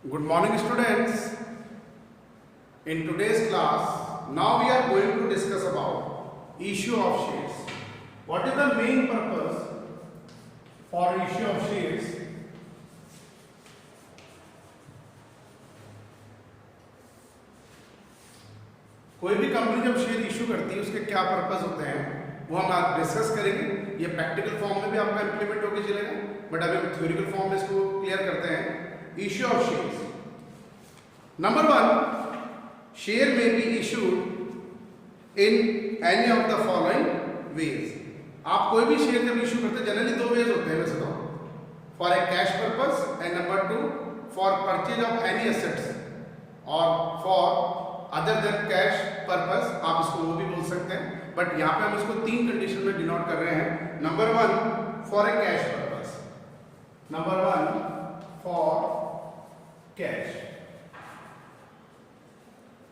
Good morning, students. In today's class, now we are going to discuss about issue of shares. What is the main purpose for issue of shares? कोई भी company जब share issue करती है उसके क्या purpose होते हैं वो हम आज डिस्कस करेंगे। ये प्रैक्टिकल फॉर्म में भी आपका इंप्लीमेंट होकर चलेगा, बट अभी हम थ्योरिकल फॉर्म में इसको क्लियर करते हैं। Issue of shares, number 1, share may be issued in any of the following ways. आप कोई भी शेयर जब इशू करते हैं जनरली 2 वेज होते हैं वैसे तो, for a cash purpose and number 2 for purchase of any assets और for other than cash purpose, आप इसको वो भी बोल सकते हैं, बट यहाँ पे हम इसको 3 कंडीशन में डिनोट कर रहे हैं। Number 1 for a cash purpose, number 1 for cash.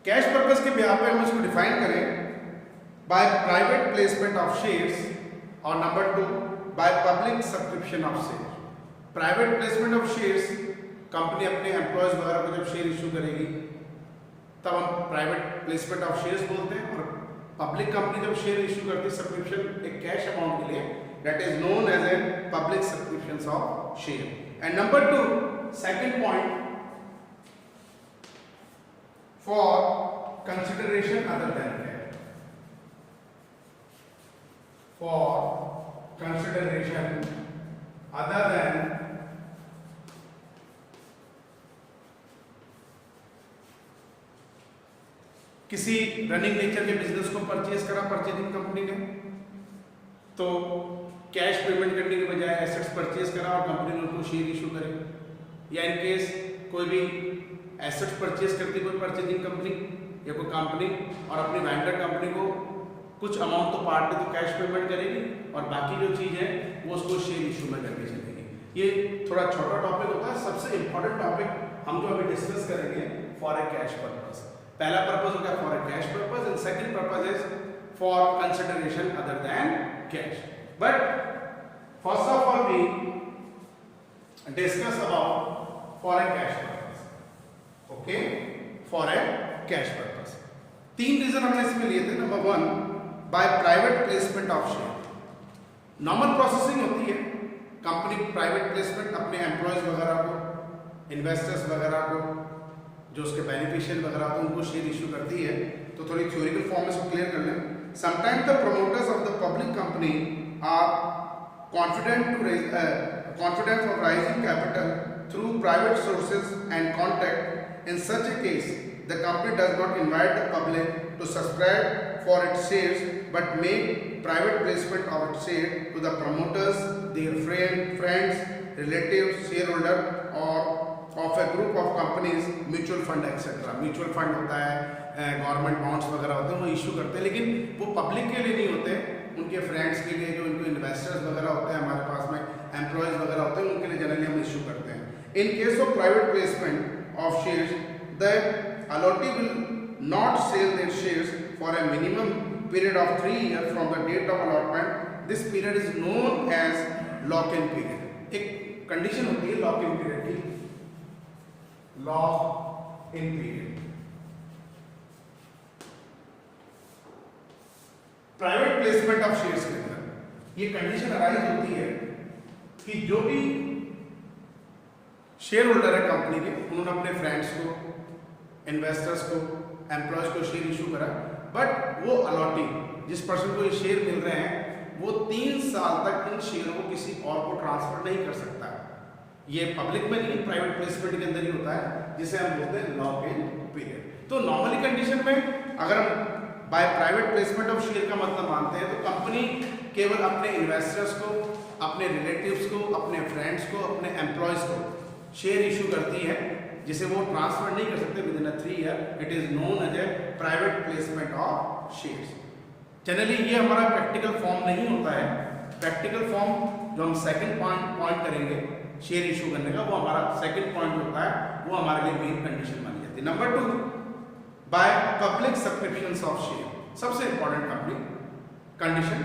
Cash purpose के ब्याह पे हम इसको डिफाइन करें by private placement of shares और number 2 by public subscription of share. Private placement of shares, company अपने एम्प्लॉयज वगैरह को जब शेयर इशू करेगी तब हम प्राइवेट प्लेसमेंट ऑफ शेयर्स बोलते हैं, और पब्लिक कंपनी जब शेयर इशू करती है सब्सक्रिप्शन एक कैश अमाउंट के लिए, that is known as a public subscription of share. And number 2 second point for consideration other than cash, for consideration other than किसी रनिंग नेचर के business को purchase करा purchasing company ने, तो cash payment करने के बजाय एसेट्स परचेज करा और कंपनी ने उनको शेयर इशू करे, या इन केस कोई भी एसेट्स परचेज करती कोई परचेजिंग कंपनी या कोई कंपनी और अपनी वेंडर कंपनी को कुछ अमाउंट तो पार्ट में तो कैश पेमेंट करेगी और बाकी जो चीज़ है वो उसको शेयर इशू में करके चलेगी। ये थोड़ा छोटा टॉपिक होता है, सबसे इंपॉर्टेंट टॉपिक हम जो अभी डिस्कस करेंगे फॉर ए कैश पर्पस। पहला पर्पस होगा for a cash purpose and second purpose is for consideration other than cash. But first of all we discuss about for a cash purpose. Okay, for a cash purpose 3 reason हमने इसमें लिए थे। Number 1 by private placement of share. Normal processing होती है, company private placement अपने employees वगैरह को, investors वगैरह को, जो उसके बेनिफिशियल वगैरह होते हैं उनको शेयर इशू करती है। तो थोड़ी थ्योरिकल फॉर्म में इसको क्लियर कर लें। Sometimes the promoters of the public company are confident of raising capital through private sources and contact. In such a case the company does not invite the public to subscribe for its shares but make private placement of its share to the promoters, their friends, relatives, share holder or of a group of companies, mutual fund etcetera. Mutual fund होता है, government bonds वगैरह होते हैं, वो issue करते हैं, लेकिन वो पब्लिक के लिए नहीं होते, उनके फ्रेंड्स के लिए, जो उनको इन्वेस्टर्स वगैरह होते हैं, हमारे पास में एम्प्लॉयज वगैरह होते हैं, उनके लिए जनरली हम इशू करते हैं। In case of private placement of shares the allottee will not sell their shares for a minimum period of 3 years from the date of allotment. This period is known as lock in period. एक condition होती है lock in period की, lock in period. Private placement of shares के अंदर ये condition arise होती है कि जो भी शेयर होल्डर है कंपनी के, उन्होंने अपने फ्रेंड्स को, इन्वेस्टर्स को, एम्प्लॉयज को शेयर इशू करा, बट वो अलॉटिंग जिस पर्सन को ये शेयर मिल रहे हैं वो 3 साल तक इन शेयरों को किसी और को ट्रांसफर नहीं कर सकता। ये पब्लिक में नहीं, प्राइवेट प्लेसमेंट के अंदर ही होता है, जिसे हम बोलते हैं लॉक इन पीरियड। तो नॉर्मली कंडीशन में अगर हम bye private placement of share का मतलब मानते हैं तो कंपनी केवल अपने इन्वेस्टर्स को, अपने रिलेटिव्स को, अपने फ्रेंड्स को, अपने एम्प्लॉयज को शेयर इशू करती है, जिसे वो ट्रांसफर नहीं कर सकते within 3 year। It is known as a private placement of shares. Generally ये हमारा प्रैक्टिकल फॉर्म नहीं होता है। प्रैक्टिकल फॉर्म जो हम सेकंड पॉइंट करेंगे शेयर इशू करने का, वो हमारा सेकंड पॉइंट होता है, वो हमारे लिए मेन कंडीशन मानी जाती है। Number 2 by public subscriptions of share. सबसे इंपॉर्टेंट कंडीशन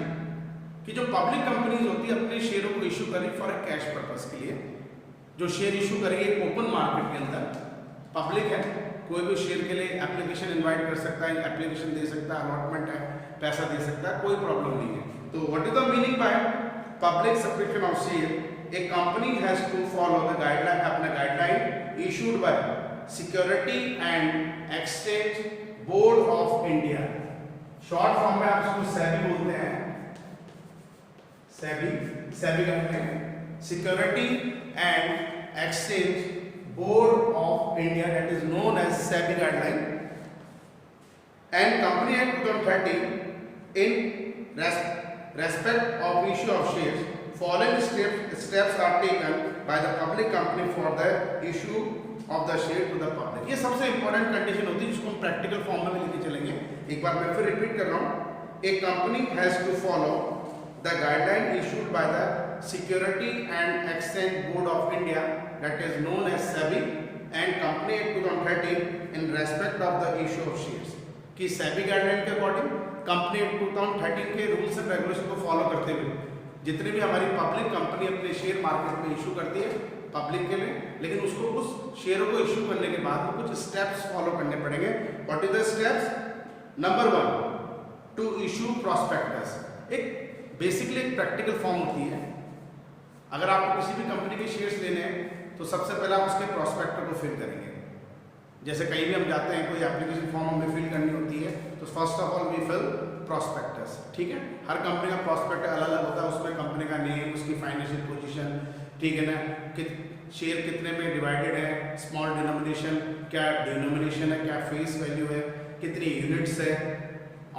कि जो पब्लिक कंपनीज होती है अपने शेयरों को इशू करें फॉर ए कैश पर्पस के लिए, जो शेयर इशू करेगी ओपन मार्केट के अंदर, पब्लिक है, कोई भी शेयर के लिए एप्लीकेशन इनवाइट कर सकता है, एप्लीकेशन दे सकता है, अलॉटमेंट है, पैसा दे सकता है, कोई प्रॉब्लम नहीं है। तो what is the meaning by public subscription of share? A company has to follow the guideline, अपना guideline issued by security and exchange board of India. Short form में आप इसको सेबी बोलते हैं, सेबी कहते हैं, security and exchange board of India, that is known as SEBI guideline. And company act 2013 in respect of issue of shares, following steps are taken by the public company for the issue of the share to the public। ये सबसे important condition होती है जिसको हम practical form में लेके चलेंगे। एक बार मैं फिर रिपीट कर रहा हूँ, a company has to follow the guideline issued by the security and exchange board of India, that is known as SEBI, and company act 2013 in respect of the issue of shares. कि SEBI guideline के according company act 2013 के rules and regulation को follow करते हुए जितने भी हमारी public company अपने शेयर मार्केट में इशू करती है पब्लिक के लिए, लेकिन उसको उस शेयरों को इशू करने के बाद में कुछ स्टेप्स फॉलो करने पड़ेंगे। What is the steps? Number 1, to issue prospectus. एक बेसिकली एक प्रैक्टिकल फॉर्म होती है। अगर आपको किसी भी कंपनी के शेयर्स लेने हैं तो सबसे पहले आप उसके प्रॉस्पेक्टर को फिल करेंगे। जैसे कहीं भी हम जाते हैं, कोई एप्लीकेशन फॉर्म हमें फिल करनी होती है तो first of all we fill prospectus. ठीक है, हर कंपनी का प्रॉस्पेक्ट अलग अलग होता है, उसमें कंपनी का नेम, उसकी फाइनेंशियल पोजीशन, ठीक है ना, कि शेयर कितने में डिवाइडेड है, स्मॉल डिनोमिनेशन, क्या डिनोमिनेशन है, क्या फेस वैल्यू है, कितनी यूनिट्स है,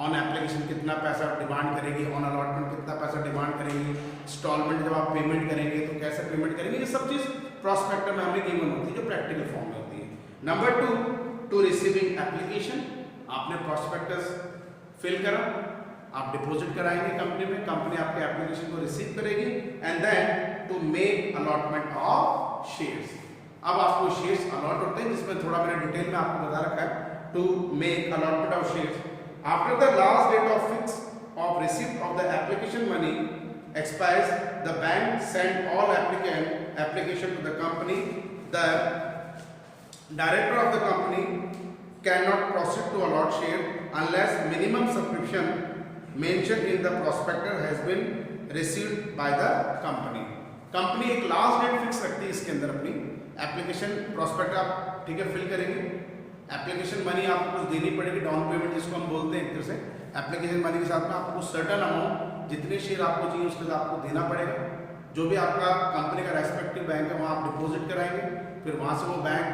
ऑन एप्लीकेशन कितना पैसा डिमांड करेगी, ऑन अलॉटमेंट कितना पैसा डिमांड करेगी, इंस्टॉलमेंट जब आप पेमेंट करेंगे तो कैसे पेमेंट करेंगे, ये सब चीज़ प्रॉस्पेक्टर में हमें गिवन होती है जो प्रैक्टिकल फॉर्म में होती है। Number 2, to receiving application. आपने प्रॉस्पेक्टस फिल करा, आप डिपॉजिट कराएंगे कंपनी में, कंपनी आपके एप्लीकेशन को रिसीव करेगी, and then to make allotment of shares. अब आपको शेयर्स अलॉट होते हैं जिसमें थोड़ा मैंने डिटेल में आपको बता रखा है। To make allotment of shares after the last date of fix of receipt of the application money expires, the bank send all application to the company. The director of the company cannot proceed to allot share unless minimum subscription mentioned in the prospectus has been received by the company। Company एक last date fix रखती है इसके अंदर अपनी application prospect आप ठीक है fill करेंगे, एप्लीकेशन मनी आपको कुछ देनी पड़ेगी, डाउन पेमेंट जिसको हम बोलते हैं एक तरह से। एप्लीकेशन मनी के साथ में आपको सर्टन अमाउंट जितने शेयर आपको चाहिए उसके साथ आपको देना पड़ेगा। जो भी आपका कंपनी का रेस्पेक्टिव बैंक है वहाँ आप डिपॉजिट कराएंगे, फिर वहाँ से वो बैंक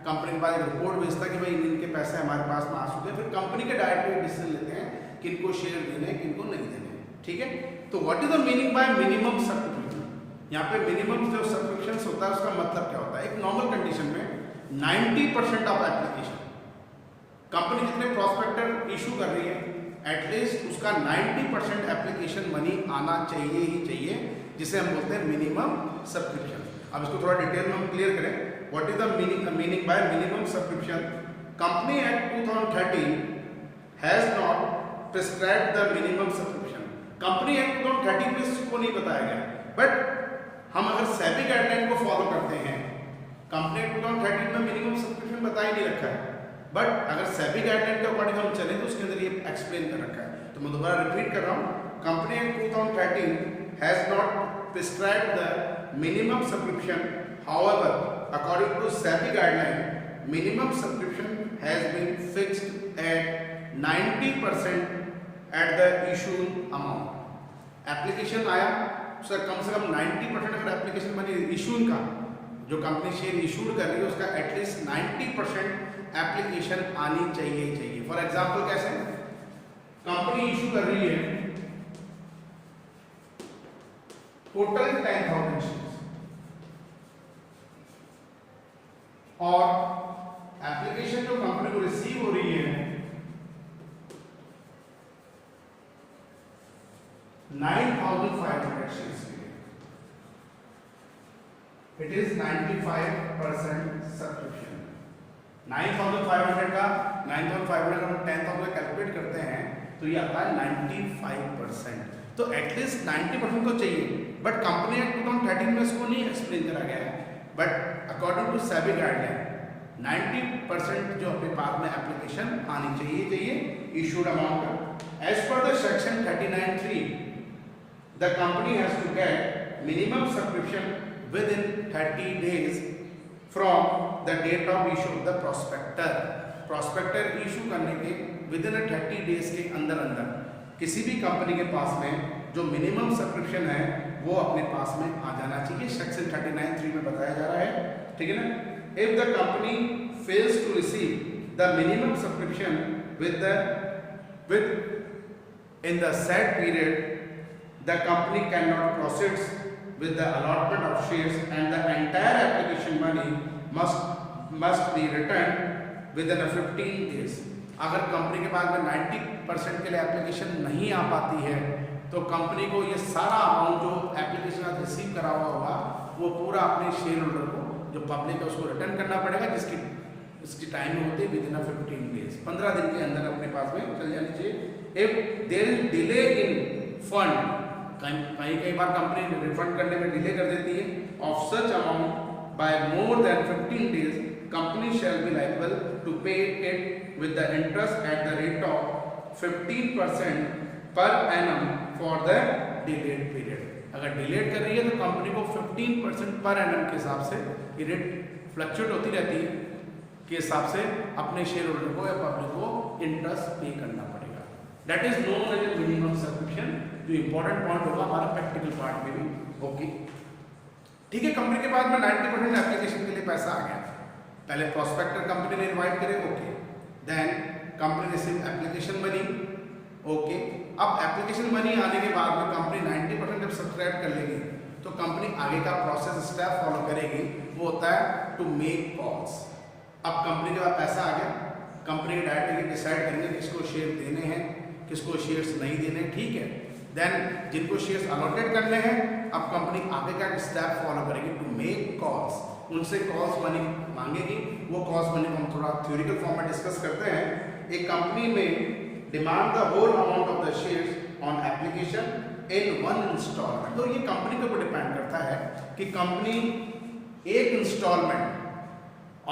कंपनी के पास एक रिपोर्ट भेजता है कि भाई इनके पैसे हमारे पास में आ चुके हैं, फिर कंपनी के डायरेक्टर डिसीजन लेते हैं कि इनको शेयर देने हैं किनको नहीं देने हैं। ठीक है, तो what is the meaning bye minimum subscription? यहाँ पे मिनिमम जो सब्सक्रिप्शन होता है उसका मतलब क्या होता है? एक नॉर्मल कंडीशन में 90% ऑफ एप्लीकेशन कंपनी जितने प्रॉस्पेक्टर इशू कर रही है एटलीस्ट उसका 90% एप्लीकेशन मनी आना चाहिए ही चाहिए, जिसे हम बोलते हैं मिनिमम सब्सक्रिप्शन। अब इसको थोड़ा डिटेल में हम क्लियर करें। What is the meaning bye minimum subscription? Company act 2013 has not prescribed the minimum subscription. Company act 2013 में इसको नहीं बताया गया, बट हम अगर सेबी गाइडलाइन को फॉलो करते हैं, कंपनी एक्ट 2013 में मिनिमम सब्सक्रिप्शन बता ही नहीं रखा है, बट अगर सेबी गाइडलाइन के अकॉर्डिंग हम चलें तो उसके अंदर ये एक्सप्लेन कर रखा है। तो मैं दोबारा रिपीट कर रहा हूँ, company act 2013 has not prescribed the minimum subscription, however according to SEBI guideline minimum subscription has been fixed at 90% at the issue amount. Application आया उसका कम से कम 90% अगर एप्लीकेशन मनी इशू का जो कंपनी शेयर इशूड कर रही है उसका एटलीस्ट 90% एप्लीकेशन आनी चाहिए। फॉर एग्जाम्पल कैसे? कंपनी इशू कर रही है टोटल 10,000 शेयर्स और एप्लीकेशन जो कंपनी को रिसीव हो रही है 9,500 शेयर्स के लिए, इट इज 95% सब्सक्रिप्शन। 9,500 का 9,500 हम 10,000 कैलकुलेट करते हैं तो ये आता है 95%। तो एटलीस्ट 90% तो चाहिए, बट कंपनी एक्ट 2013 में इसको नहीं एक्सप्लेन करा गया है। But according to SEBI guideline 90% जो अपने पास में एप्लीकेशन आनी चाहिए इशूड अमाउंट का। As per the section 39(3) the company has to get minimum subscription within 30 days from the date of issue of the prospectus issue करने के विद इन 30 days के अंदर किसी भी कंपनी के पास में जो मिनिमम सब्सक्रिप्शन है वो अपने पास में आ जाना चाहिए। सेक्शन 39(3) में बताया जा रहा है, ठीक है ना। If the company fails to receive the minimum subscription with in the said period, the company cannot proceed with the allotment of shares and the entire application money must be returned within 15 days. अगर company के पास में 90% के लिए application नहीं आ पाती है तो company को ये सारा अमाउंट जो एप्लीकेशन आज रिसीव करा हुआ होगा वो पूरा अपने शेयर होल्डर को जो पब्लिक है उसको रिटर्न करना पड़ेगा, जिसकी इसकी टाइम होती है विद इन 15 days, 15 दिन के अंदर अपने पास में चल जानी चाहिए। If there is delay in fund, कई बार कंपनी रिफंड करने में डिले कर देती है, of such amount by more than 15 days, company shall be liable to pay it with the interest at the rate of 15% per annum for the delayed period. अगर delay कर रही है तो कंपनी को 15% पर एनम के हिसाब से ये रेट फ्लक्चुएट होती रहती है के हिसाब से अपने शेयर होल्डर को या पब्लिक को इंटरेस्ट पे करना पड़ेगा। That is known as a minimum subscription, जो इंपॉर्टेंट पॉइंट होगा हमारा प्रैक्टिकल पार्ट में भी। ओके, ठीक है। कंपनी के बाद में 90% एप्लीकेशन के लिए पैसा आ गया, पहले प्रोस्पेक्टर कंपनी ने इनवाइट करे, okay, then company receive application money, okay. अब एप्लीकेशन मनी आने के बाद में कंपनी 90% जब सब्सक्राइब कर लेगी तो कंपनी आगे का प्रोसेस स्टेप फॉलो करेगी, वो होता है टू मेक कॉल्स। अब कंपनी के पास पैसा आ गया, कंपनी डायरेक्टली डिसाइड करेंगे किसको शेयर देने हैं, किसको शेयर्स नहीं देने, ठीक है। देन जिनको शेयर्स अलॉटेड करने हैं, अब कंपनी आगे का स्टेप फॉलो करेगी टू मेक कॉल्स, उनसे कॉल्स मनी मांगेगी। वो कॉल्स मनी को हम थोड़ा थ्योरिकल फॉर्म में डिस्कस करते हैं। एक कंपनी में demand the whole amount of the shares on application in one installment. तो ये कंपनी के ऊपर डिपेंड करता है कि कंपनी एक इंस्टॉलमेंट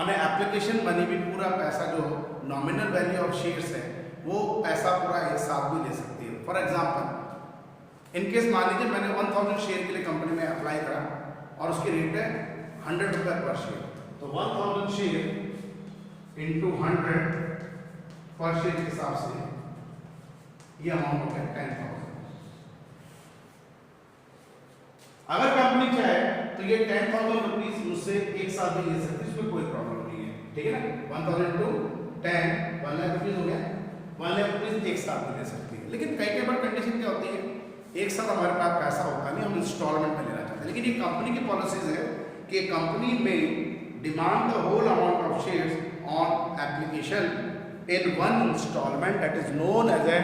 ऑन एप्लीकेशन मनी भी पूरा पैसा जो नॉमिनल वैल्यू ऑफ शेयर्स है वो पैसा पूरा एक साथ भी ले सकती है। फॉर एग्जांपल इनकेस मान लीजिए मैंने 1000 शेयर के लिए कंपनी में अप्लाई करा और उसकी रेट है 100 रुपये पर शेयर, तो 1000 शेयर इंटू 100 पर शेयर के हिसाब से ये अमाउंट हो गया 10,000। अगर कंपनी चाहे तो ये 10,000 रुपीज मुझसे एक साथ भी ले सकती है, इसमें कोई प्रॉब्लम नहीं है, ठीक है ना। 1000 टू 10 1 लाख रुपीज हो गया, 1 लाख रुपीज एक साथ भी ले सकती है। लेकिन कई बार कंडीशन क्या होती है, एक साथ हमारे पास पैसा होता नहीं, हम इंस्टॉलमेंट में लेना चाहते हैं। लेकिन ये कंपनी की पॉलिसीज है कि कंपनी में demand the whole amount of shares on application in one installment, that is known as a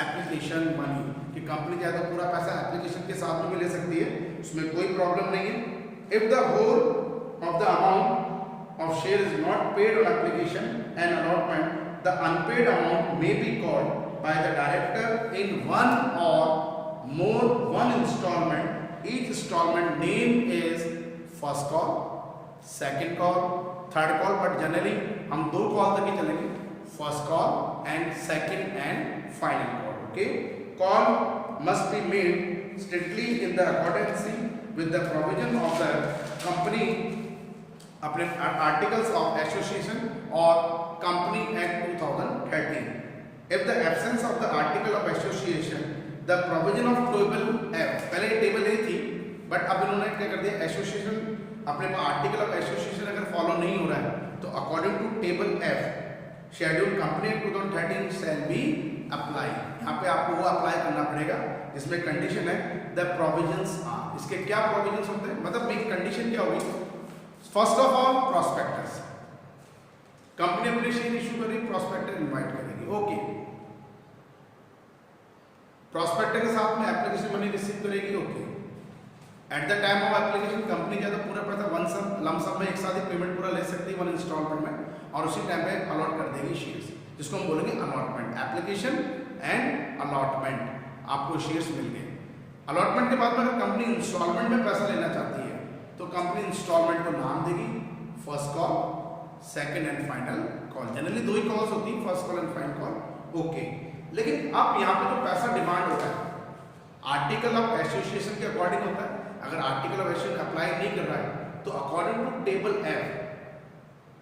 application money, कि कंपनी चाहे तो पूरा पैसा एप्लीकेशन के साथ में भी ले सकती है, उसमें कोई प्रॉब्लम नहीं है। If the whole of the amount of share is not paid on application and allotment, the unpaid amount may be called by the director in one or more one installment. Each installment name is first call, second call, third call, but generally हम 2 call तक ही चलेंगे, first call and second and final call. Okay, call must be made strictly in the accordance with the provision of the company अपने articles of association और company act 2013। If the absence of the article of association the provision of table F, पहले table A थी but अब इन्होंने क्या कर दिया, association अपने आर्टिकल ऑफ एसोसिएशन अगर फॉलो नहीं हो रहा है तो according to table F schedule company 2013 shall be apply. यहाँ पे आपको वो अप्लाई करना पड़ेगा जिसमें कंडीशन है द प्रोविजंस आर। इसके क्या प्रोविजंस होते हैं, मतलब मेरी कंडीशन क्या होगी, first of all prospectus, company अपने शेयर इशू करेगी, प्रोस्पेक्टर इनवाइट करेगी, ओके। प्रोस्पेक्टर के साथ में एप्लीकेशन मनी रिसीव करेगी, okay. At the time of application company ज्यादा पूरा पैसा वन सम लम सम में एक साथ ही पेमेंट पूरा ले सकती है वन इंस्टॉलमेंट में, और उसी टाइम पे अलॉट कर देगी शेयर्स, जिसको हम बोलेंगे अलॉटमेंट। एप्लीकेशन एंड अलॉटमेंट, आपको शेयर्स मिल गए। अलॉटमेंट के बाद में अगर कंपनी इंस्टॉलमेंट में पैसा लेना चाहती है तो कंपनी इंस्टॉलमेंट को नाम देगी, first call, second and final call. Generally दो ही कॉल्स होती है, first call and final call. Okay, लेकिन अब यहाँ पे जो पैसा डिमांड होता है आर्टिकल ऑफ एसोसिएशन के अकॉर्डिंग होता है। अगर आर्टिकल ऑफ एसोसिएशन अप्लाई नहीं कर रहा है तो according to table F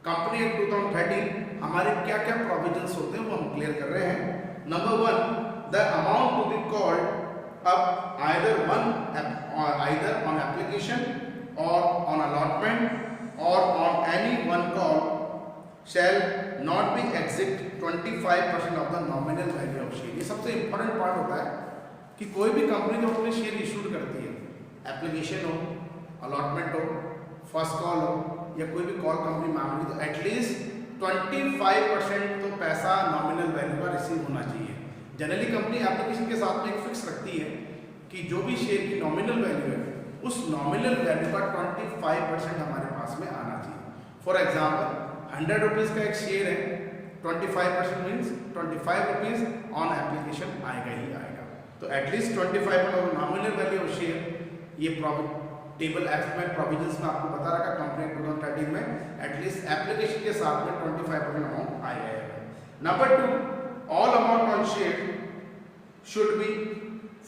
company act 2013 हमारे क्या क्या प्रोविजंस होते हैं वो हम क्लियर कर रहे हैं। Number 1, the amount to be called up either on application or on allotment or on any one call shall not be exceed 25% of the nominal value of share. ये सबसे इंपॉर्टेंट पार्ट होता है कि कोई भी कंपनी जब अपने share issued करती है, एप्लीकेशन हो, अलॉटमेंट हो, फर्स्ट कॉल हो या कोई भी कॉल कंपनी मांगी, तो एटलीस्ट 25% तो पैसा नॉमिनल वैल्यू का रिसीव होना चाहिए। जनरली कंपनी एप्लीकेशन के साथ में एक फिक्स रखती है कि जो भी शेयर की नॉमिनल वैल्यू है उस नॉमिनल वैल्यू का 25% हमारे पास में आना चाहिए। फॉर एग्जाम्पल 100 रुपीज़ का एक शेयर है, 25% मीन्स 25 रुपीज़ ऑन एप्लीकेशन आएगा ही आएगा। तो at least 25% nominal value of share, ये टेबल एफ में प्रोविजंस में आपको बता रखा कंपनी 2013 में एटलीस्ट एप्लीकेशन के साथ में 25% अमाउंट आएगा। Number 2, all amount on share should be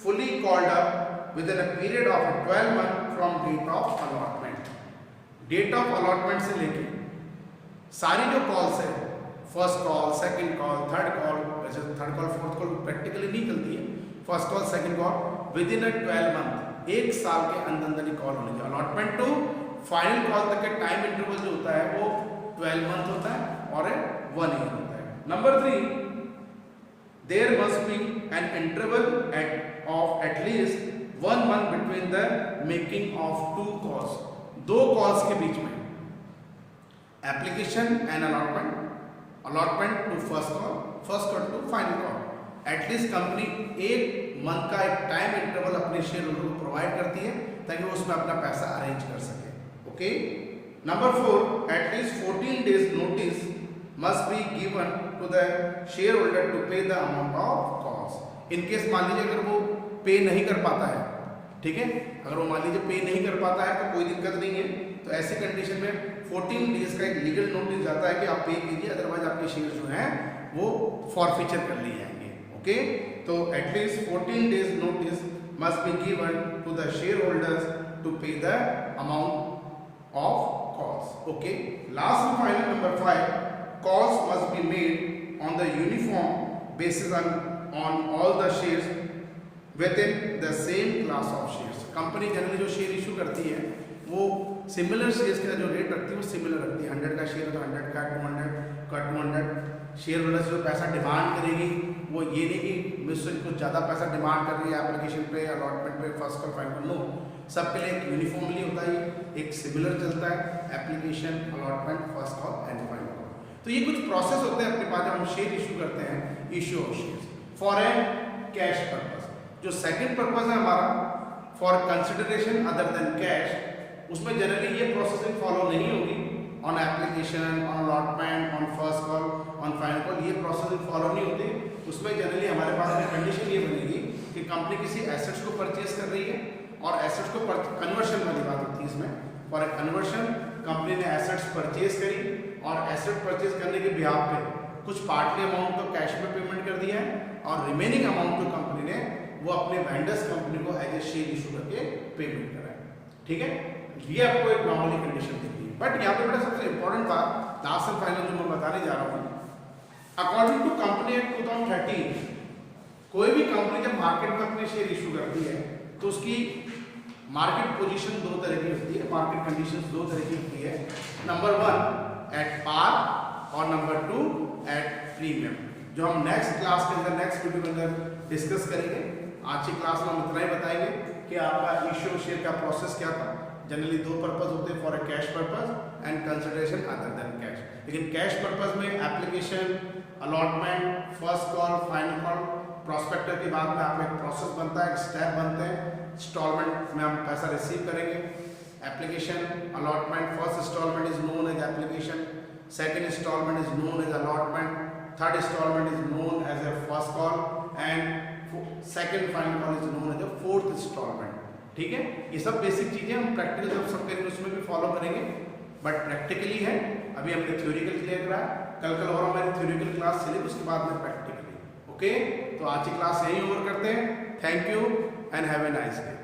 fully called up within a period of 12 month from date of allotment. Date of allotment से लेके सारी जो कॉल्स है, first call, second call, third call, वैसे third call fourth call practically नहीं चलती है, first call second call within a 12 month, एक साल के अंदर ही कॉल होनी चाहिए। अलॉटमेंट टू फाइनल कॉल तक का टाइम इंटरवल जो होता है वो 12 मंथ होता है और 1 ईयर होता है। Number 3, there must be an interval of at least 1 month between the making of 2 calls. 2 calls के बीच में application and allotment to first call to final call, at least company 1 मंथ का एक टाइम इंटरवल अपने शेयर होल्डर को प्रोवाइड करती है ताकि वो उसमें अपना पैसा अरेंज कर सके। Okay. Number 4, at least 14 days notice must be given to the share holder to pay the amount of cost. In case मान लीजिए अगर वो पे नहीं कर पाता है, ठीक है, अगर वो मान लीजिए पे नहीं कर पाता है तो कोई दिक्कत नहीं है, तो ऐसी कंडीशन में 14 डेज का एक लीगल नोटिस जाता है कि आप पे कीजिए, अदरवाइज आपके शेयर जो हैं वो फॉरफीचर कर लिए जाएंगे। ओके, तो at least 14 days notice must be given to the share holders to pay the amount of calls. Okay, last and final number 5, calls must be made on the uniform basis on all the shares within the same class of shares. Company generally जो share issue करती है वो similar shares का जो rate रखती है वो similar रखती है। 100 का शेयर है तो 100 का, 200 का 200। शेयर होल्डर से जो पैसा डिमांड करेगी वो ये नहीं कि मुझसे कुछ ज़्यादा पैसा डिमांड कर रही है एप्लीकेशन पे, अलॉटमेंट पे, first call, final call, no, सबके लिए एक यूनिफॉर्मली होता है, एक सिमिलर चलता है, application, allotment, first call and final call. तो ये कुछ प्रोसेस होते हैं अपने पास जब हम शेयर इशू करते हैं, issue of shares for a cash purpose. जो सेकंड पर्पज है हमारा for consideration other than cash, उसमें जनरली ये प्रोसेसिंग फॉलो नहीं होगी। On application, on allotment, on first call, on final call, ये प्रोसेसिंग फॉलो नहीं होती। उसमें जनरली हमारे पास में कंडीशन ये बनेगी कि कंपनी किसी एसेट्स को परचेज कर रही है और एसेट्स को कन्वर्शन वाली बात होती है इसमें। फॉर ए कन्वर्शन कंपनी ने एसेट्स परचेज करी और एसेट परचेज करने के बिहाफ पे कुछ पार्टली अमाउंट तो कैश में पेमेंट कर दिया है और रिमेनिंग अमाउंट जो कंपनी ने वो अपने वेंडर्स कंपनी को एज ए शेयर इशू करके पेमेंट करा है। ठीक है, ये आपको एक नॉर्मली कंडीशन दिखती है। बट यहाँ पे बड़ा सबसे इंपॉर्टेंट बात लास्ट एंड फाइनल जो मैं बताने जा रहा हूँ, अकॉर्डिंग टू कंपनी एक्ट 2013 कोई भी कंपनी जब मार्केट में अपने शेयर इशू करती है तो उसकी मार्केट पोजीशन 2 तरह की होती है, मार्केट कंडीशंस 2 तरह की होती है। नंबर 1 एट पार और नंबर 2 एट प्रीमियम, जो हम नेक्स्ट क्लास के अंदर, नेक्स्ट वीडियो के अंदर डिस्कस करेंगे। आज की क्लास में हम इतना ही बताएंगे कि आपका इशू शेयर का प्रोसेस क्या था। जनरली 2 पर्पज होते हैं, for a cash purpose and consideration other than cash. लेकिन कैश पर्पज में application, allotment, first call, final call, prospectus के बाद में आपका एक प्रोसेस बनता है, एक स्टेप बनते हैं। इंस्टॉलमेंट में हम पैसा रिसीव करेंगे। Application, allotment, first installment is known as application, second installment is known as allotment, third installment is known as a first call and second final call is known as a fourth installment. ठीक है, ये सब basic चीजें हम practical जब सब करेंगे उसमें भी फॉलो करेंगे। बट प्रैक्टिकली है। अभी हमने थ्योरिकल क्लियर करा, कल और हमारी थ्योरिकल क्लास चली, उसके बाद में प्रैक्टिकली। ओके, तो आज की क्लास यही ओवर करते हैं। Thank you and have a nice day.